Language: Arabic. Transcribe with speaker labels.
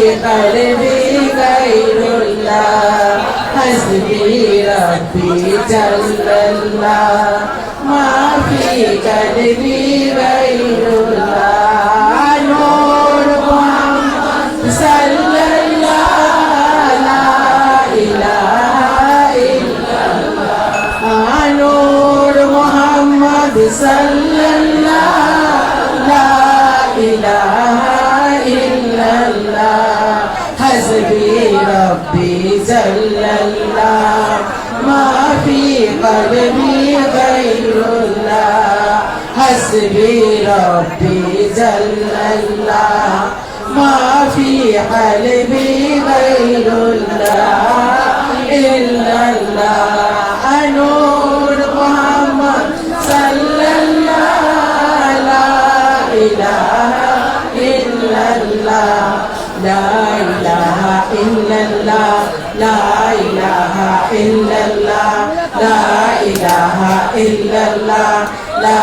Speaker 1: قلبي غير الله حسبي ربي جل الله ما في قلبي غير الله نور محمد صلى الله لا إله إلا الله نور محمد صلى الله لا إله إلا الله حسبي ربي جل الله ما في قلبي غير الله حسبي ربي جل الله ما في قلبي غير الله إلا الله نور محمد صلى الله لا إله إلا الله لا إله إلا الله لا إله إلا الله لا إله إلا الله لا